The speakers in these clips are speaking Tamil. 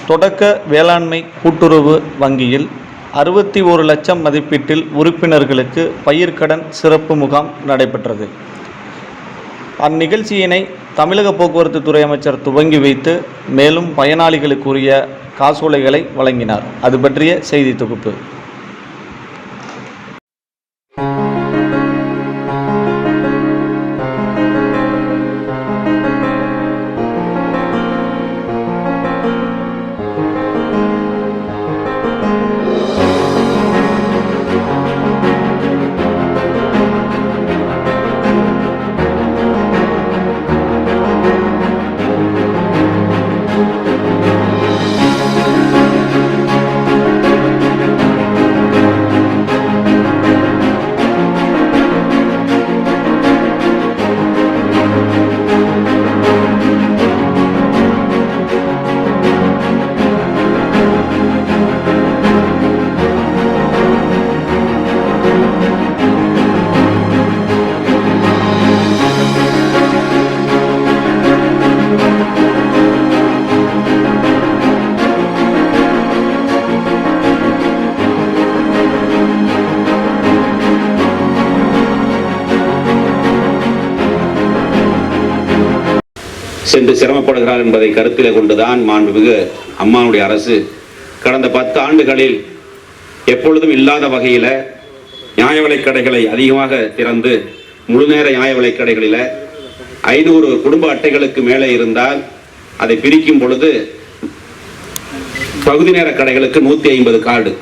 தொடக்க வேளாண்மை கூட்டுறவு வங்கியில் 61 லட்சம் மதிப்பீட்டில் உறுப்பினர்களுக்கு பயிர்க்கடன் சிறப்பு முகாம் நடைபெற்றது. அந்நிகழ்ச்சியினை தமிழக போக்குவரத்து துறை அமைச்சர் துவங்கி வைத்து மேலும் பயனாளிகளுக்குரிய காசோலைகளை வழங்கினார். அது பற்றிய செய்தி தொகுப்பு. சென்று சிரமப்படுகிறார் என்பதை கருத்தில் கொண்டுதான் மாண்புமிகு அம்மாவுடைய அரசு கடந்த 10 ஆண்டுகளில் எப்பொழுதும் இல்லாத வகையில் நியாய விலைக் கடைகளை அதிகமாக திறந்து முழுநேர நியாய விலைக் கடைகளில் 500 குடும்ப அட்டைகளுக்கு மேலே இருந்தால் அதை பிரிக்கும் பொழுது பகுதி நேர கடைகளுக்கு 150 கார்டு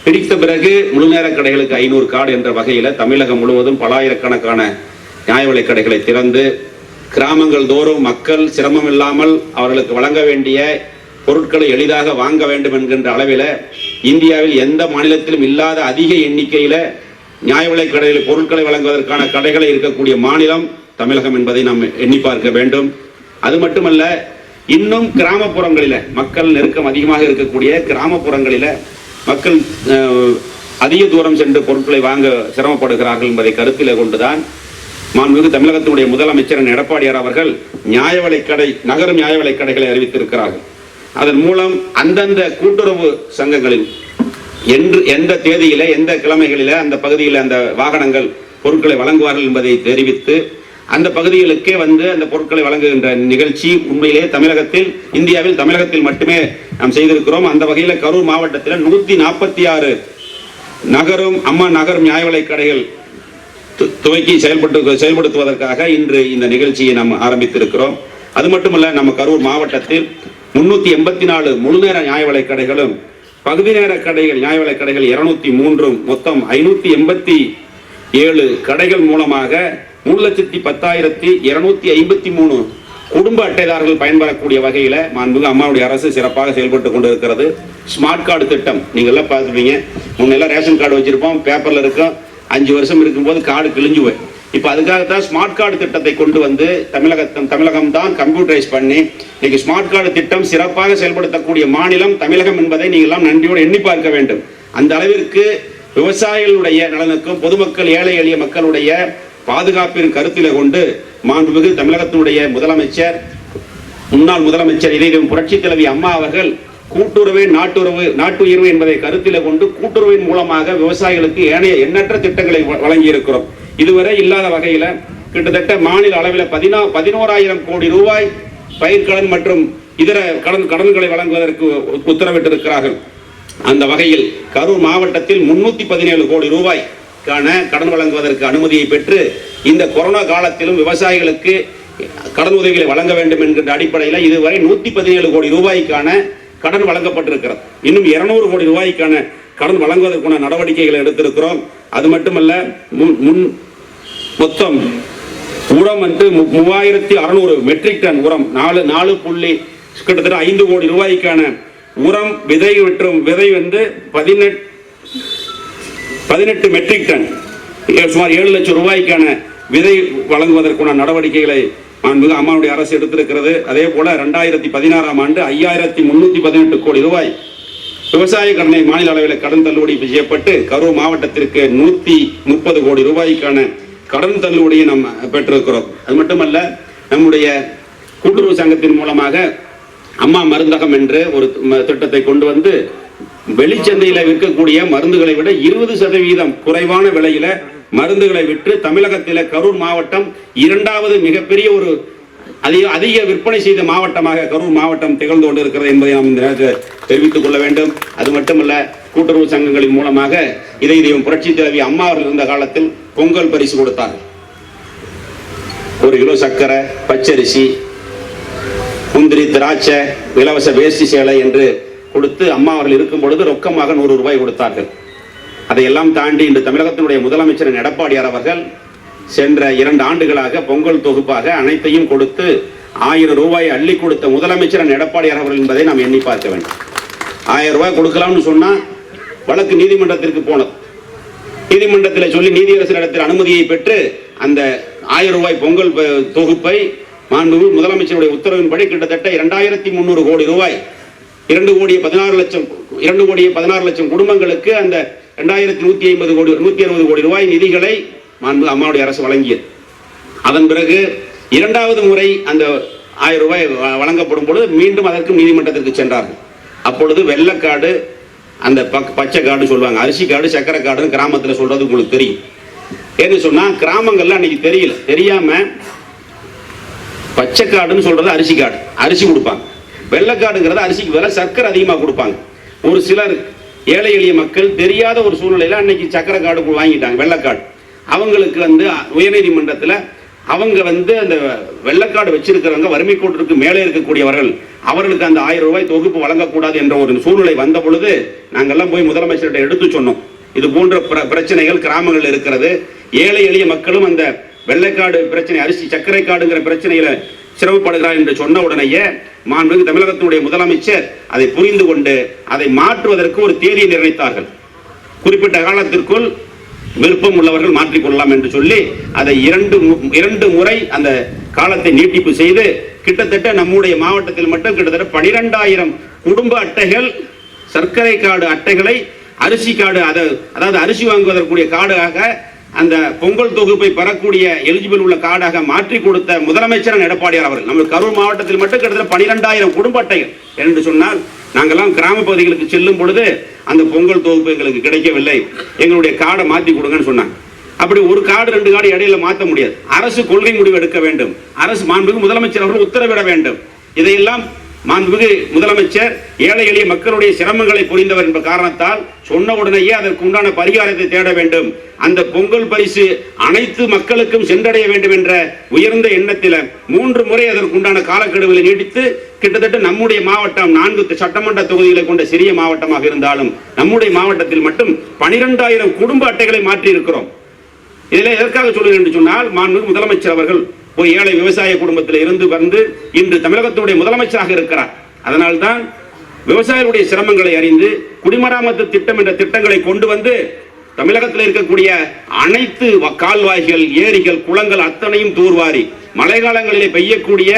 பிரித்த பிறகு முழுநேர கடைகளுக்கு 500 கார்டு என்ற வகையில் தமிழகம் முழுவதும் பல ஆயிரக்கணக்கான நியாய விலைக் கடைகளை திறந்து கிராமங்கள் தோறும் மக்கள் சிரமம் இல்லாமல் அவர்களுக்கு வழங்க வேண்டிய பொருட்களை எளிதாக வாங்க வேண்டும் என்கின்ற அளவில் இந்தியாவில் எந்த மாநிலத்திலும் இல்லாத அதிக எண்ணிக்கையில் நியாய விலைக் கடைகளில் பொருட்களை வழங்குவதற்கான கடைகளை இருக்கக்கூடிய மாநிலம் தமிழகம் என்பதை நாம் எண்ணி பார்க்க வேண்டும். அது மட்டுமல்ல, இன்னும் கிராமப்புறங்களில் மக்கள் நெருக்கம் அதிகமாக இருக்கக்கூடிய கிராமப்புறங்களில் மக்கள் அதிக தூரம் சென்று பொருட்களை வாங்க சிரமப்படுகிறார்கள் என்பதை கருத்தில் கொண்டுதான் மாண்புமிகு தமிழகத்தினுடைய முதலமைச்சர் எடப்பாடியார் அவர்கள் நியாய விலைக் கடை நகரும் நியாய விலைக் கடைகளை அறிவித்திருக்கிறார்கள். அதன் மூலம் அந்தந்த கூட்டுறவு சங்கங்களில் எந்த தேதியில எந்த கிழமைகளில அந்த பகுதியில் அந்த வாகனங்கள் பொருட்களை வழங்குவார்கள் என்பதை தெரிவித்து அந்த பகுதிகளுக்கே வந்து அந்த பொருட்களை வழங்குகின்ற நிகழ்ச்சி உண்மையிலே இந்தியாவில் தமிழகத்தில் மட்டுமே நாம் செய்திருக்கிறோம். அந்த வகையில் கரூர் மாவட்டத்தில் 146 அம்மா நகரும் நியாய விலைக் கடைகள் துவக்கி செயல்படுத்துவதற்காக இன்று இந்த நிகழ்ச்சியை நாம் ஆரம்பித்திருக்கிறோம். அது மட்டுமல்ல, நம்ம கரூர் மாவட்டத்தில் 384 முழுநேர நியாய விலைக் கடைகளும் பகுதி நேர கடைகள் நியாய விலைக் கடைகள் 203 மொத்தம் 587 கடைகள் மூலமாக 3,10,253 குடும்ப அட்டைதாரர்கள் பயன்பெறக்கூடிய வகையில் மாண்புமிகு அம்மாவுடைய அரசு சிறப்பாக செயல்பட்டு கொண்டிருக்கிறது. ஸ்மார்ட் கார்டு திட்டம் நீங்கள் எல்லாம் பார்த்துப்பீங்க. முன்னெல்லாம் ரேஷன் கார்டு வச்சிருப்போம், பேப்பர்ல இருக்கும், 5 வருஷம் இருக்கும்போது கார்டு கிழிஞ்சு போய். இப்போ அதுக்காகத்தான் ஸ்மார்ட் கார்டு திட்டத்தை கொண்டு வந்து தமிழகம் தான் கம்ப்யூட்டரைஸ் பண்ணி இன்னைக்கு ஸ்மார்ட் கார்டு திட்டம் சிறப்பாக செயல்படுத்தக்கூடிய மாநிலம் தமிழகம் என்பதை நீங்கள்லாம் நன்றியோடு எண்ணி பார்க்க வேண்டும். அந்த அளவிற்கு விவசாயிகளுடைய நலனுக்கும் பொதுமக்கள் ஏழை எளிய மக்களுடைய பாதுகாப்பின் கருத்தில் கொண்டு மாண்புமிகு தமிழகத்தினுடைய முதலமைச்சர் முன்னாள் முதலமைச்சர் இதயம் புரட்சி தலைவி அம்மா அவர்கள் கூட்டுறவே நாட்டுயிர்வு என்பதை கருத்தில் கொண்டு கூட்டுறவின் மூலமாக விவசாயிகளுக்கு எண்ணற்ற திட்டங்களை வழங்கி இருக்கிறோம். இதுவரை இல்லாத வகையில் கிட்டத்தட்ட மாநில அளவில் 11,000 கோடி ரூபாய் பயிர்க்கடன் மற்றும் இதர கடன்களை வழங்குவதற்கு உத்தரவிட்டிருக்கிறார்கள். அந்த வகையில் கரூர் மாவட்டத்தில் 317 கோடி ரூபாய்க்கான கடன் வழங்குவதற்கு அனுமதியை பெற்று இந்த கொரோனா காலத்திலும் விவசாயிகளுக்கு கடன் உதவிகளை வழங்க வேண்டும் என்கின்ற அடிப்படையில் இதுவரை 117 கோடி ரூபாய்க்கான கடன் வழங்கப்பட்டிருக்கிறது. இன்னும் 200 கோடி ரூபாய்க்கான கடன் வழங்குவதற்கான நடவடிக்கைகளை எடுத்திருக்கிறோம். அது மட்டுமல்ல, மொத்தம் உரம் 3600 மெட்ரிக் டன் உரம் 4 கிட்டத்தட்ட 5 கோடி ரூபாய்க்கான உரம் விதை மற்றும் விதை 18 மெட்ரிக் டன் சுமார் 7 லட்சம் ரூபாய்க்கான விதை வழங்குவதற்கான நடவடிக்கைகளை மாண்புமிகு அம்மாவுடைய அரசு எடுத்திருக்கிறது. அதே போல 2016ஆம் ஆண்டு 5318 கோடி ரூபாய் விவசாய கடனை மாநில அளவில் கடன் தள்ளுபடி செய்யப்பட்டு கரூர் மாவட்டத்திற்கு 130 கோடி ரூபாய்க்கான கடன் தள்ளுபடியை நாம் பெற்றிருக்கிறோம். அது மட்டுமல்ல, நம்முடைய கூட்டுறவு சங்கத்தின் மூலமாக அம்மா மருந்தகம் என்று ஒரு திட்டத்தை கொண்டு வந்து வெளிச்சந்தையில் விற்கக்கூடிய மருந்துகளை விட 20% குறைவான விலையில மருந்துகளை விற்று தமிழகத்தில் கரூர் மாவட்டம் 2வது மிகப்பெரிய ஒரு அதிக விற்பனை செய்த மாவட்டமாக கரூர் மாவட்டம் திகழ்ந்து கொண்டிருக்கிறது என்பதை நாம் இந்த நேரத்தில் தெரிவித்துக் கொள்ள வேண்டும். அது மட்டுமல்ல, கூட்டுறவு சங்கங்களின் மூலமாக இதை புரட்சி தலைவி அம்மா அவர்கள் இருந்த காலத்தில் பொங்கல் பரிசு கொடுத்தார்கள். 1 கிலோ சர்க்கரை, பச்சரிசி, முந்திரி, திராட்சை, இலவச வேஷ்டி சேலை என்று கொடுத்து அம்மா அவர்கள் இருக்கும் பொழுது ரொக்கமாக 100 ரூபாய் கொடுத்தார்கள். அதையெல்லாம் தாண்டி இன்று தமிழகத்தினுடைய முதலமைச்சர் எடப்பாடியார் அவர்கள் சென்ற 2 ஆண்டுகளாக பொங்கல் தொகுப்பாக அனைத்தையும் கொடுத்து 1000 ரூபாய் அள்ளி கொடுத்த முதலமைச்சர் எடப்பாடியார் அவர்கள் என்பதை நாம் எண்ணி பார்க்க வேண்டும். 1000 ரூபாய் கொடுக்கலாம்னு சொன்னா வழக்கு நீதிமன்றத்திற்கு போனது. நீதிமன்றத்தில் சொல்லி நீதியரசரிடத்தில் அனுமதியை பெற்று அந்த 1000 ரூபாய் பொங்கல் தொகுப்பை மாண்புமிகு முதலமைச்சருடைய உத்தரவின்படி கிட்டத்தட்ட 2300 கோடி ரூபாய் 2 கோடியே 16 லட்சம் குடும்பங்களுக்கு அந்த 160 கோடி ரூபாய் நிதிகளை அம்மாவுடைய அரசு வழங்கியது. அதன் பிறகு 2வது முறை அந்த 1000 ரூபாய் வழங்கப்படும் பொழுது மீண்டும் அதற்கு நீதிமன்றத்திற்கு சென்றார்கள். அப்பொழுது வெள்ளக்காடு, அந்த பச்சை காடு சொல்லுவாங்க, அரிசி காடு, சக்கரை காடுன்னு கிராமத்தில் சொல்றது உங்களுக்கு தெரியும். ஏன்னு சொன்னா கிராமங்கள்ல அன்னைக்கு தெரியாம பச்சை காடுன்னு சொல்றது அரிசி காடு, அரிசி கொடுப்பாங்க. வெள்ளக்காடுங்கிறது அரிசிக்கு வேலை சர்க்கரை அதிகமாக கொடுப்பாங்க. ஒரு சிலர் ஏழை எளிய மக்கள் தெரியாத ஒரு சூழ்நிலையில அன்னைக்கு சக்கரை காடு வாங்கிட்டாங்க, வெள்ளக்காடு. அவங்களுக்கு உயர்நீதிமன்றத்தில் அவங்க அந்த வெள்ளக்காடு வச்சிருக்கிறவங்க வறுமை கோட்டிற்கு மேலே இருக்கக்கூடியவர்கள், அவர்களுக்கு அந்த 1000 ரூபாய் தொகுப்பு வழங்கக்கூடாது என்ற ஒரு சூழ்நிலை வந்த பொழுது நாங்கள்லாம் போய் முதலமைச்சர்கிட்ட எடுத்து சொன்னோம். இது போன்ற பிரச்சனைகள் கிராமங்கள் இருக்கிறது. ஏழை எளிய மக்களும் அந்த வெள்ளைக்காடு பிரச்சனை, அரிசி சர்க்கரை காடுங்கிற பிரச்சனையில சிரமப்படுகிறார் என்று சொன்ன உடனேயே மாண்புமிகு தமிழகத்தினுடைய முதலமைச்சர் அதை புரிந்து கொண்டு அதை மாற்றுவதற்கு ஒரு தேதியை நிர்ணயித்தார்கள். குறிப்பிட்ட காலத்திற்குள் விருப்பம் உள்ளவர்கள் மாற்றிக்கொள்ளலாம் என்று சொல்லி அதை 2 முறை அந்த காலத்தை நீட்டிப்பு செய்து கிட்டத்தட்ட நம்முடைய மாவட்டத்தில் மட்டும் கிட்டத்தட்ட 12,000 குடும்ப அட்டைகள், சர்க்கரை கார்டு அட்டைகளை அரிசி கார்டு, அதாவது அரிசி வாங்குவதற்குரிய கார்டாக அந்த பொங்கல் தொகுப்பை பெறக்கூடிய எலிஜிபிள் உள்ள கார்டாக மாற்றி கொடுத்த முதலமைச்சர் எடப்பாடியார் அவர்கள். நம்ம கரூர் மாவட்டத்தில் மட்டும் கிட்டத்தட்ட 12,000 குடும்ப அட்டைகள் என்று சொன்னால், நாங்கெல்லாம் கிராம பகுதிகளுக்கு செல்லும் பொழுது அந்த பொங்கல் தொகுப்பு எங்களுக்கு கிடைக்கவில்லை, எங்களுடைய கார்டை மாற்றி கொடுங்கன்னு சொன்னாங்க. அப்படி ஒரு கார்டு 2 கார்டு இடையில மாற்ற முடியாது. அரசு கொள்கை முடிவு எடுக்க வேண்டும். அரசு மாண்புமிகு முதலமைச்சர் அவர்கள் உத்தரவிட வேண்டும். இதையெல்லாம் மாண்புமிகு முதலமைச்சர் ஏழை எளிய மக்களுடைய சிரமங்களை புரிந்தவர் என்ற காரணத்தால் சொன்ன உடனேயே அதற்கு உண்டான பரிகாரத்தை தேட வேண்டும். அந்த பொங்கல் பரிசு அனைத்து மக்களுக்கும் சென்றடைய வேண்டும் என்ற உயர்ந்த எண்ணத்தில் 3 முறை அதற்கு உண்டான காலக்கெடுவில் நீடித்து கிட்டத்தட்ட நம்முடைய மாவட்டம் 4 சட்டமன்ற தொகுதிகளை கொண்ட சிறிய மாவட்டமாக இருந்தாலும் நம்முடைய மாவட்டத்தில் மட்டும் 12,000 குடும்ப அட்டைகளை மாற்றி இருக்கிறோம். இதில் எதற்காக சொல்லுகிறேன் என்று சொன்னால், மாண்புமிகு முதலமைச்சர் அவர்கள் ஒரு ஏழை விவசாய குடும்பத்தில் இருந்து வந்து இன்று தமிழகத்துடைய முதலமைச்சராக இருக்கிறார். அதனால்தான் விவசாயிகளுடைய சிரமங்களை அறிந்து குடிமராமத்து திட்டம் என்ற திட்டங்களை கொண்டு வந்து தமிழகத்தில் இருக்கக்கூடிய அனைத்து கால்வாய்கள், ஏரிகள், குளங்கள் அத்தனையும் தூர்வாரி மழை காலங்களிலே பெய்யக்கூடிய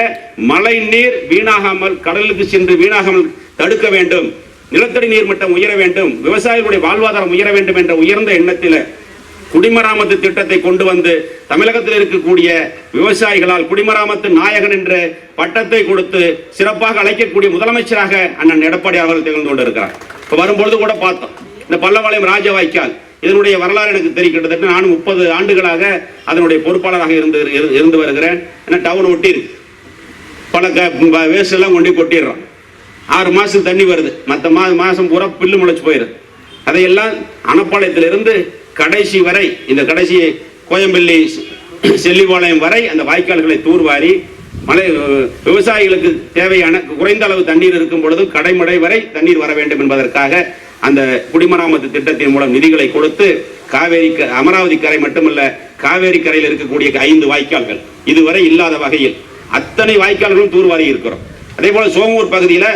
மழை நீர் வீணாகாமல், கடலுக்கு சென்று வீணாகாமல் தடுக்க வேண்டும், நிலத்தடி நீர் மட்டம் உயர வேண்டும், விவசாயிகளுடைய வாழ்வாதாரம் உயர வேண்டும் என்ற உயர்ந்த எண்ணத்தில் குடிமராமத்து திட்டத்தை கொண்டு வந்து தமிழகத்தில் இருக்கக்கூடிய விவசாயிகளால் குடிமராமத்து நாயகன் என்ற பட்டத்தை கொடுத்து சிறப்பாக அழைக்கக்கூடிய முதலமைச்சராக அண்ணன் எடப்பாடி அவர்கள் திகழ்ந்து கொண்டிருக்கிறார். இப்போ வரும்பொழுது கூட பார்த்தோம், இந்த பல்லவாளையம் ராஜவாய்க்கால், இதனுடைய வரலாறு எனக்கு தெரியும். கிட்டத்தட்ட நானும் 30 ஆண்டுகளாக அதனுடைய பொறுப்பாளராக இருந்து வருகிறேன். ஏன்னா டவுன் ஒட்டி இருக்கு, பல வேஸ்ட் எல்லாம் கொண்டு கொட்டிடுறோம். 6 மாசம் தண்ணி வருது, மற்ற மாசம் பூரா பில்லு முளைச்சு போயிடுது. அதையெல்லாம் அனப்பாளையத்திலிருந்து கடைசி வரை, இந்த கடைசி கோயம்பள்ளி செல்லிபாளையம் வரை அந்த வாய்க்கால்களை தூர்வாரி மழை விவசாயிகளுக்கு தேவையான குறைந்த அளவு தண்ணீர் இருக்கும் பொழுது கடைமடை வரை தண்ணீர் வர வேண்டும் என்பதற்காக அந்த குடிமராமத்து திட்டத்தின் மூலம் நிதிகளை கொடுத்து காவேரி, அமராவதி கரை மட்டுமல்ல காவேரி கரையில் இருக்கக்கூடிய 5 வாய்க்கால்கள் இதுவரை இல்லாத வகையில் அத்தனை வாய்க்கால்களும் தூர்வாரி இருக்கிறோம். அதே போல சோமூர் பகுதியில்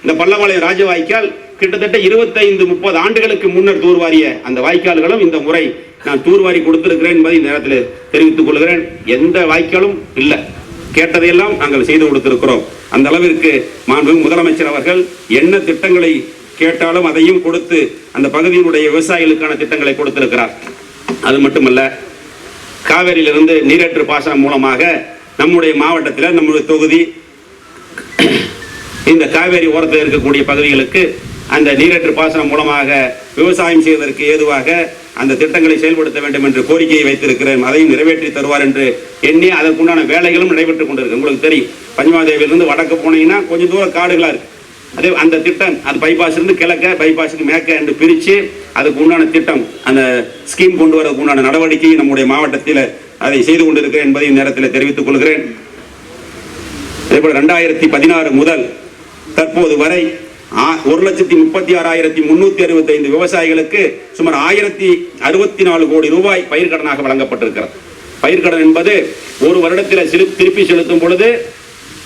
இந்த பல்லவாளையம் ராஜ வாய்க்கால் கிட்டத்தட்ட 25-30 ஆண்டுகளுக்கு முன்னர் தூர்வாரிய அந்த வாய்க்கால்களும் இந்த முறை நான் தூர்வாரி கொடுத்திருக்கிறேன் என்பதை இந்த நேரத்தில் தெரிவித்துக் கொள்கிறேன். எந்த வாய்க்காலும் இல்லை, கேட்டதையெல்லாம் நாங்கள் செய்து கொடுத்திருக்கிறோம். அந்த அளவிற்கு மாண்புமிகு முதலமைச்சர் அவர்கள் என்ன திட்டங்களை கேட்டாலும் அதையும் கொடுத்து அந்த பகுதியினுடைய விவசாயிகளுக்கான திட்டங்களை கொடுத்திருக்கிறார். அது மட்டுமல்ல, காவேரியிலிருந்து நீரேற்று பாசனம் மூலமாக நம்முடைய மாவட்டத்தில், நம்முடைய தொகுதி இந்த காவேரி ஓரத்தில் இருக்கக்கூடிய பகுதிகளுக்கு அந்த நீரேற்று பாசனம் மூலமாக விவசாயம் செய்வதற்கு ஏதுவாக அந்த திட்டங்களை செயல்படுத்த வேண்டும் என்று கோரிக்கையை வைத்திருக்கிறேன். அதையும் நிறைவேற்றி தருவார் என்று எண்ணி அதற்குண்டான வேலைகளும் நடைபெற்றுக் கொண்டிருக்கு. உங்களுக்கு தெரியும், பஞ்சமாதேவியிலிருந்து வடக்கு போனீங்கன்னா கொஞ்சம் தூரம் காடுகளாக இருக்கு. அதே அந்த திட்டம் அது பைபாஸ் இருந்து கிழக்க, பைபாஸுக்கு மேற்க என்று பிரித்து அதுக்கு உண்டான திட்டம், அந்த ஸ்கீம் கொண்டு வரதுக்கு உண்டான நடவடிக்கை நம்முடைய மாவட்டத்தில் அதை செய்து கொண்டிருக்கிறேன் என்பதை நேரத்தில் தெரிவித்துக் கொள்கிறேன். அதேபோல் 2016 முதல் தற்போது வரை 1,36,365 விவசாயிகளுக்கு சுமார் 1,064 கோடி ரூபாய் பயிர்க்கடனாக வழங்கப்பட்டிருக்கிறது. பயிர்க்கடன் என்பது ஒரு வருடத்தில் திருப்பி செலுத்தும் பொழுது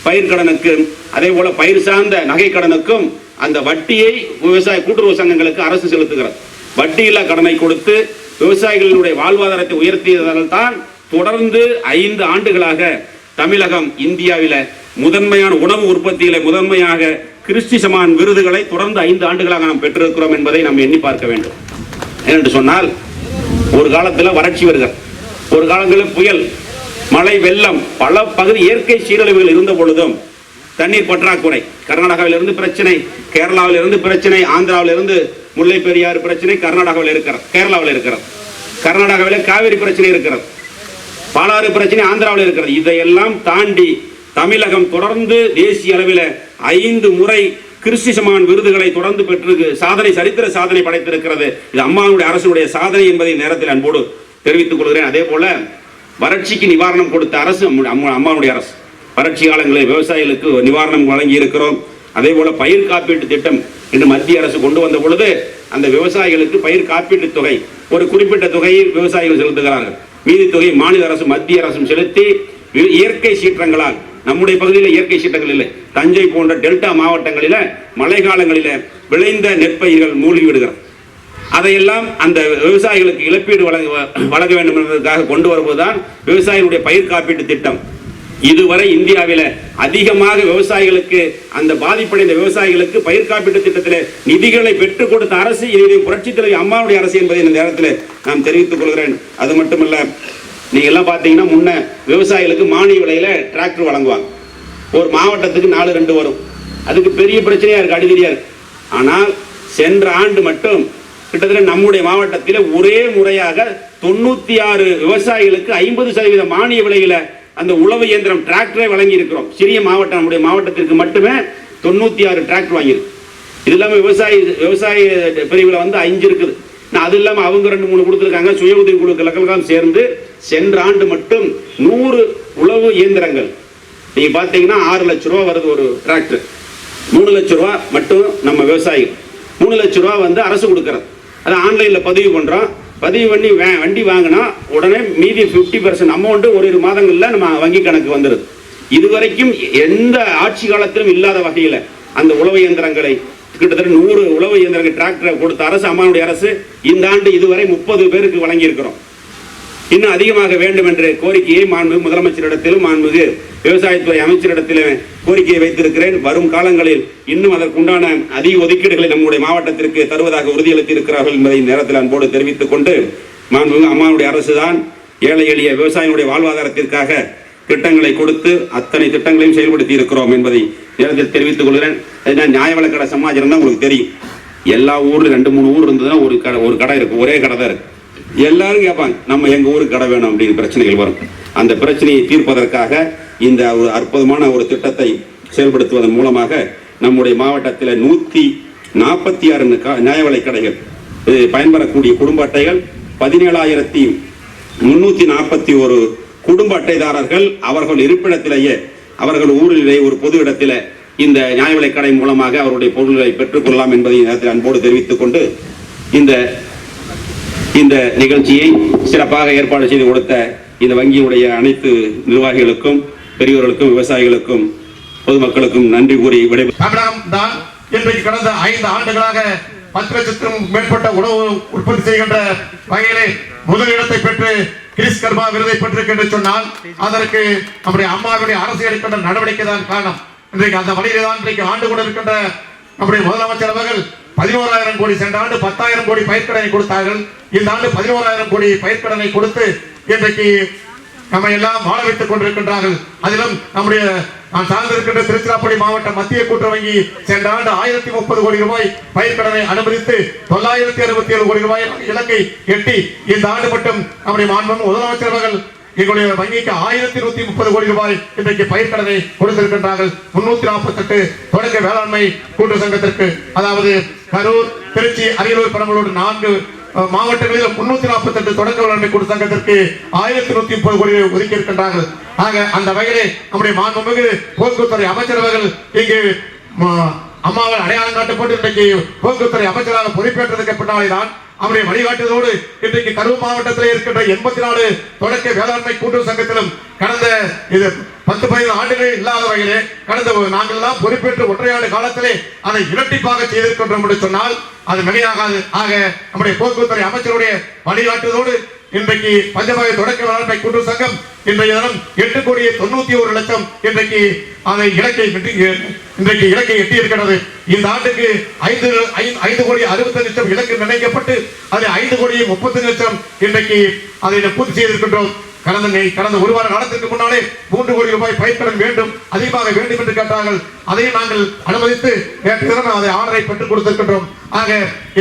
பயிர்க்கடனுக்கு, அதே போல பயிர் சார்ந்த நகை கடனுக்கும் அந்த வட்டியை விவசாய கூட்டுறவு சங்கங்களுக்கு அரசு செலுத்துகிறது. வட்டியில்லா கடனை கொடுத்து விவசாயிகளுடைய வாழ்வாதாரத்தை உயர்த்தியதால் தான் தொடர்ந்து 5 ஆண்டுகளாக தமிழகம் இந்தியாவில முதன்மையான உணவு உற்பத்தியில முதன்மையாக கிறிஸ்டி சமான் விருதுகளை தொடர்ந்து 5 ஆண்டுகளாக நாம் பெற்றிருக்கிறோம் என்பதை நாம் எண்ணி பார்க்க வேண்டும். ஏனென்று சொன்னால், ஒரு காலத்தில் வறட்சி வருகிறது, ஒரு காலங்களில் புயல், மழை, வெள்ளம், பல பகுதி இயற்கை சீரழிவுகள் இருந்த பொழுதும் தண்ணீர் பற்றாக்குறை, கர்நாடகாவிலிருந்து பிரச்சனை, கேரளாவிலிருந்து பிரச்சனை, ஆந்திராவிலிருந்து முல்லை பெரியாறு பிரச்சனை கர்நாடகாவில் இருக்கிறது, கேரளாவில் இருக்கிறது, கர்நாடகாவில் காவிரி பிரச்சனை இருக்கிறது, பாலாறு பிரச்சனை ஆந்திராவில் இருக்கிறது. இதையெல்லாம் தாண்டி தமிழகம் தொடர்ந்து தேசிய அளவில் 5 முறை கிறிஸ்டி சமான் விருதுகளை தொடர்ந்து பெற்று சாதனை, சரித்திர சாதனை படைத்திருக்கிறது. இது அம்மாவுடைய அரசுடைய சாதனை என்பதை நேரத்தில் அன்போடு தெரிவித்துக் கொள்கிறேன். அதே போல வறட்சிக்கு நிவாரணம் கொடுத்த அரசு அம்மாவுடைய அரசு. வறட்சி காலங்களில் விவசாயிகளுக்கு நிவாரணம் வழங்கி இருக்கிறோம். அதே போல பயிர் காப்பீட்டு திட்டம் இன்று மத்திய அரசு கொண்டு வந்த பொழுது அந்த விவசாயிகளுக்கு பயிர் காப்பீட்டு தொகை ஒரு குறிப்பிட்ட தொகையை விவசாயிகள் செலுத்துகிறார்கள். மீதி தொகை மாநில அரசு, மத்திய அரசும் செலுத்தி இயற்கை சீற்றங்களால், நம்முடைய பகுதியில் இயற்கை சீற்றங்கள் இல்லை, தஞ்சை போன்ற டெல்டா மாவட்டங்களில் மழை காலங்களில் விளைந்த நெற்பயிர்கள் மூழ்கி விடுகிறது. அதையெல்லாம் அந்த விவசாயிகளுக்கு இழப்பீடு வழங்க வேண்டும் என்பதற்காக கொண்டு வருவதுதான் விவசாயிகளுடைய பயிர் காப்பீட்டு திட்டம். இதுவரை இந்தியாவில் அதிகமாக விவசாயிகளுக்கு, அந்த பாதிப்படைந்த விவசாயிகளுக்கு பயிர் காப்பீட்டு திட்டத்தில் நிதிகளை பெற்றுக் கொடுத்த அரசு இது புரட்சித் தலைவி அம்மாவுடைய அரசு என்பதை இந்த நேரத்தில் நான் தெரிவித்துக் கொள்கிறேன். அது மட்டுமல்ல, நீங்க எல்லாம் பார்த்தீங்கன்னா முன்ன விவசாயிகளுக்கு மானிய விலையில டிராக்டர் வழங்குவாங்க. ஒரு மாவட்டத்துக்கு 4-2 வரும். அதுக்கு பெரிய பிரச்சனையா இருக்கு, அடிதடியா இருக்கு. ஆனால் சென்ற ஆண்டு மட்டும் கிட்டத்தட்ட நம்முடைய மாவட்டத்தில் ஒரே முறையாக 96 விவசாயிகளுக்கு 50% மானிய விலையில அந்த உழவு இயந்திரம் டிராக்டரை வழங்கி இருக்கிறோம். சிறிய மாவட்டம், நம்முடைய மாவட்டத்திற்கு மட்டுமே 96 டிராக்டர் வாங்கியிருக்கு. இது இல்லாமல் விவசாய பிரிவில் 5 இருக்குது. அது இல்லாமல் அவங்க 2-3 கொடுத்துருக்காங்க. சுய உதவி குழுக்கள் சேர்ந்து சென்ற ஆண்டு மட்டும் 100 உழவு இயந்திரங்கள், நீங்க பாத்தீங்கன்னா 6 லட்சம் ரூபாய் வருது ஒரு டிராக்டர். 3 லட்சம் ரூபாய் மட்டும் நம்ம விவசாயிகள், 3 லட்சம் ரூபாய் அரசு கொடுக்கறது. அதை ஆன்லைன்ல பதிவு பண்றோம். பதிவு பண்ணி வண்டி வாங்கினா உடனே மீதி 50% அமௌண்ட் ஒரு மாதங்கள்ல நம்ம வங்கி கணக்கு வந்துருது. இதுவரைக்கும் எந்த ஆட்சி காலத்திலும் இல்லாத வகையில் அந்த உழவு இயந்திரங்களை கிட்டத்தட்ட 100 உழவு இயந்திரங்கள் டிராக்டரை கொடுத்த அரசு, அம்மாவுடைய அரசு, இந்த ஆண்டு இதுவரை 30 பேருக்கு வழங்கி இருக்கிறோம். இன்னும் அதிகமாக வேண்டும் என்ற கோரிக்கையை மாண்புமிகு முதலமைச்சரிடத்திலும் மாண்புமிகு விவசாயத்துறை அமைச்சரிடத்திலும் கோரிக்கையை வைத்திருக்கிறேன். வரும் காலங்களில் இன்னும் அதற்குண்டான அதிக ஒதுக்கீடுகளை நம்முடைய மாவட்டத்திற்கு தருவதாக உறுதியளித்து இருக்கிறார்கள் என்பதை நேரத்தில் அன்போடு தெரிவித்துக் கொண்டு, மாண்புமிகு அம்மாவுடைய அரசுதான் ஏழை எளிய விவசாயிகளுடைய வாழ்வாதாரத்திற்காக திட்டங்களை கொடுத்து அத்தனை திட்டங்களையும் செயல்படுத்தி இருக்கிறோம் என்பதை நேரத்தில் தெரிவித்துக் கொள்கிறேன். நியாயவிலைக்கடை சமாஜம் தான் உங்களுக்கு தெரியும். எல்லா ஊர்ல 2-3 ஊர் இருந்ததுன்னா ஒரு கடை இருக்கு, ஒரே கடை தான் இருக்கு. எல்லாரும் கேட்பாங்க, நம்ம எங்க ஊருக்கு கடை வேணும் அப்படின்னு பிரச்சனைகள் வரும். அந்த பிரச்சனையை தீர்ப்பதற்காக இந்த ஒரு அற்புதமான ஒரு திட்டத்தை செயல்படுத்துவதன் மூலமாக நம்முடைய மாவட்டத்தில் 146 நியாயவிலை கடைகள் பயன்பெறக்கூடிய குடும்ப அட்டைகள், 17,341 குடும்ப அட்டைதாரர்கள் அவர்கள் இருப்பிடத்திலேயே, அவர்கள் ஊரிலேயே ஒரு பொது இடத்தில் இந்த நியாயவிலை கடை மூலமாக அவருடைய பொருள்களை பெற்றுக்கொள்ளலாம் என்பதை நேரத்தில் அன்போடு தெரிவித்துக் கொண்டு, இந்த நிகழ்ச்சியை சிறப்பாக ஏற்பாடு செய்து கொடுத்த இந்த வங்கியுடைய அனைத்து நிர்வாகிகளுக்கும், பெரியவர்களுக்கும், விவசாயிகளுக்கும், பொதுமக்களுக்கும் நன்றி கூறி தமிழகம் தான் இன்றைக்கு கடந்த 5 ஆண்டுகளாக 10 லட்சத்திற்கும் மேற்பட்ட உணவு உற்பத்தி செய்கின்ற வகையிலே முதலிடத்தை பெற்று கிரீஸ் கர்மா விருதை பெற்றிருக்கின்ற சொன்னால் அதற்கு நம்முடைய அம்மாவுடைய அரசு எடுக்கின்ற நடவடிக்கை தான் காரணம். இன்றைக்கு அந்த வழியிலே தான் இன்றைக்கு ஆண்டு கொண்டு இருக்கின்ற நம்முடைய முதலமைச்சர் அவர்கள் 11,000 கோடி, சென்ற ஆண்டு 10,000 கோடி பயிர்க்கடனை கொடுத்தார்கள். இந்த ஆண்டு 11,000 கோடி பயிர்க்கடனை கொடுத்து இன்றைக்கு நம்ம எல்லாம் வாழ வைத்துக் கொண்டிருக்கின்றார்கள். அதிலும் நம்முடைய நான் சார்ந்திருக்கின்ற திருச்சிராப்பள்ளி மாவட்ட மத்திய கூட்டுறவு வங்கி சென்ற ஆண்டு 1030 கோடி ரூபாய் பயிர்க்கடனை அனுமதித்து 967 கோடி ரூபாய் இலக்கை எட்டி இந்த ஆண்டு மட்டும் நம்முடைய மாண்புமிகு முதலமைச்சர் அவர்கள் எங்களுடைய வங்கிக்கு 1130 கோடி ரூபாய் இன்றைக்கு பயிர்க்கடனை கொடுத்திருக்கின்றார்கள். 348 தொடக்க வேளாண்மை கூட்டுறவு சங்கத்திற்கு, அதாவது கரூர், திருச்சி, அரியலூர், பெரம்பலூர் 4 மாவட்டங்களில் 348 தொடக்க வேளாண்மை கூட்டு சங்கத்திற்கு 1130 கோடி ஒதுக்கி இருக்கின்றார்கள். ஆக அந்த வகையிலே நம்முடைய மாண்புமிகு போக்குவரத்துறை அமைச்சர் அவர்கள் இங்கு அம்மாவால் அடையாளம் காட்டப்பட்டு இன்றைக்கு போக்குவரத்துறை அமைச்சராக பொறுப்பேற்றதுக்கு பின்னாலே தான் அவருடைய வழிகாட்டுதலோடு இன்றைக்கு கரூர் மாவட்டத்தில் இருக்கின்ற 84 தொடக்க வேளாண்மை கூட்டுறவு சங்கத்திலும் கடந்த 10-15 ஆண்டுகள் இல்லாத வகையிலே கடந்த நாங்கள் எல்லாம் பொறுப்பேற்று ஒற்றையாண்டு காலத்திலே அதை இரட்டிப்பாக செய்திருக்கின்றோம் என்று சொன்னால் அது மிகையாகாது. ஆக நம்முடைய போக்குவரத்துறை அமைச்சருடைய வழிகாட்டுதலோடு இன்றைக்கு பஞ்சபாய தொடக்க வேளாண்மை கூட்டுறவு சங்கம் இன்றைய தினம் 8,91,00,000 இன்றைக்கு அதை இன்றைக்கு இலக்கை எட்டி இருக்கிறது. இந்த ஆண்டுக்கு 5,60,00,000 இலக்கு நிர்ணயிக்கப்பட்டு அது 5,30,00,000 இன்றைக்கு அதை பூர்த்தி செய்திருக்கின்றோம். கடந்த ஒரு வார காலத்திற்கு முன்னாலே 3 கோடி ரூபாய் பயிர்க்கடன் வேண்டும், அதிகமாக வேண்டும் என்று கேட்டார்கள். அதையும் நாங்கள் அனுமதித்து நேற்று தினம் அதை ஆர்டரை பெற்றுக் கொடுத்திருக்கின்றோம். ஆக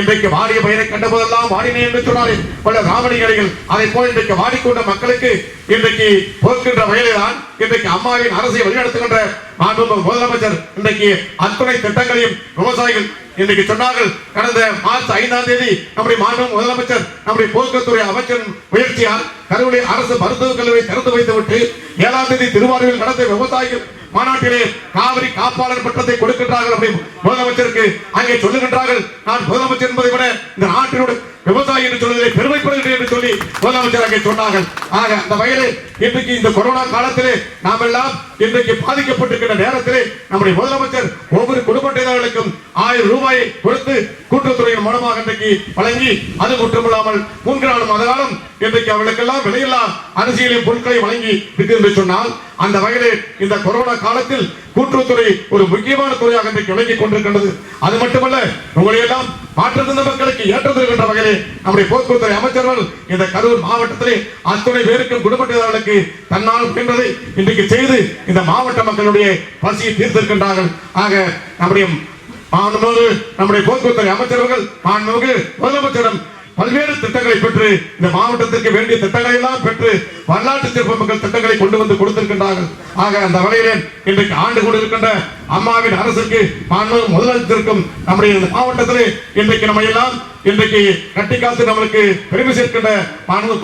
இன்றைக்கு வாடிய பயிரை கண்ட போதெல்லாம் வாடினே என்று சொன்னாலே பல ராமணிகளிகள் அதை போல் இன்றைக்கு வாடிக்கொண்ட மக்களுக்கு இன்றைக்கு போக்கின்ற வகையிலே தான் இன்றைக்கு அம்மாவின் அரசை வழிநடத்துகின்ற முதலமைச்சர் இன்றைக்கு அத்துணை திட்டங்களையும் விவசாயிகள் இன்றைக்கு சொன்னார்கள். கடந்த மார்ச் 5ஆம் தேதி நம்முடைய மாண்பு முதலமைச்சர் நம்முடைய போக்குவரத்துறை அமைச்சர் முயற்சியால் கரூரை அரசு மருத்துவக் கல்லூரியை திறந்து வைத்துவிட்டு 7ஆம் தேதி திருவாரூரில் நடந்த விவசாயிகள் மாநாட்டிலே காவிரி காப்பாளர் பட்டத்தை கொடுக்கின்றார்கள். முதலமைச்சருக்கு அங்கே சொல்லுகின்றார்கள், நான் முதலமைச்சர் என்பதை விட இந்த நாட்டினுடைய விவசாயி என்று சொல்வதை பெருமைப்படுகிறேன் என்று சொல்லி முதலமைச்சர் அங்கே சொன்னார்கள். ஆக அந்த வகையிலே இன்றைக்கு இந்த கொரோனா காலத்திலே நாம் எல்லாம் இன்றைக்கு பாதிக்கப்பட்டிருக்கின்ற நேரத்திலே நம்முடைய முதலமைச்சர் ஒவ்வொரு குடும்ப அட்டைதாரர்களுக்கும் 1000 ரூபாயை கொடுத்து கூட்டுறவுத்துறையின் மூலமாக இன்றைக்கு வழங்கி, அது மட்டுமில்லாமல் 3 மாத காலம் இன்றைக்கு அவர்களுக்கெல்லாம் விலையில்லா அரசியலின் பொருட்களை வழங்கி இருக்கு என்று சொன்னால் அந்த வகையிலே இந்த கொரோனா காலத்தில் கூட்டுறவுத்துறை ஒரு முக்கியமான துறையாக இன்றைக்கு விளங்கிக் கொண்டிருக்கின்றது. அது மட்டுமல்ல, உங்களை எல்லாம் மாற்றுத்திறந்த மக்களுக்கு ஏற்றத்திருக்கின்ற வகையிலே நம்முடைய போக்குவரத்துறை அமைச்சர்கள் இந்த கரூர் மாவட்டத்திலே அத்துணை பேருக்கும் குடும்ப அட்டைதாரர்களுக்கு தன்னால் முயன்றதை இன்றைக்கு செய்து இந்த மாவட்ட மக்களுடைய பசியை தீர்த்திருக்கின்றார்கள். ஆக நம்முடைய போக்குவரத்துறை அமைச்சர்கள் முதலமைச்சரிடம் பல்வேறு திட்டங்களை பெற்று இந்த மாவட்டத்திற்கு வேண்டிய திட்டங்களை எல்லாம் பெற்று வரலாற்று சிறப்பு மக்கள் திட்டங்களை கொண்டு வந்து கொடுத்திருக்கின்றார்கள். ஆக அந்த வகையிலே இன்றைக்கு ஆண்டு கொண்டிருக்கின்ற அம்மாவின் அரசுக்கு முதலமைச்சருக்கும் நம்முடைய மாவட்டத்திலே இன்றைக்கு நம்ம எல்லாம் இன்றைக்கு கட்டி காத்து நம்மளுக்கு பெருமை சேர்க்கின்ற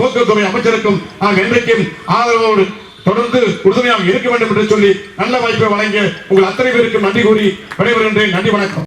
போக்குவரத்துறை அமைச்சருக்கும் நாங்கள் இன்றைக்கும் ஆதரவோடு தொடர்ந்து உறுதுணையாக இருக்க வேண்டும் என்று சொல்லி நல்ல வாய்ப்பை வழங்கிய உங்கள் அத்தனை பேருக்கும் நன்றி கூறி விடைபெறுகின்றேன். நன்றி, வணக்கம்.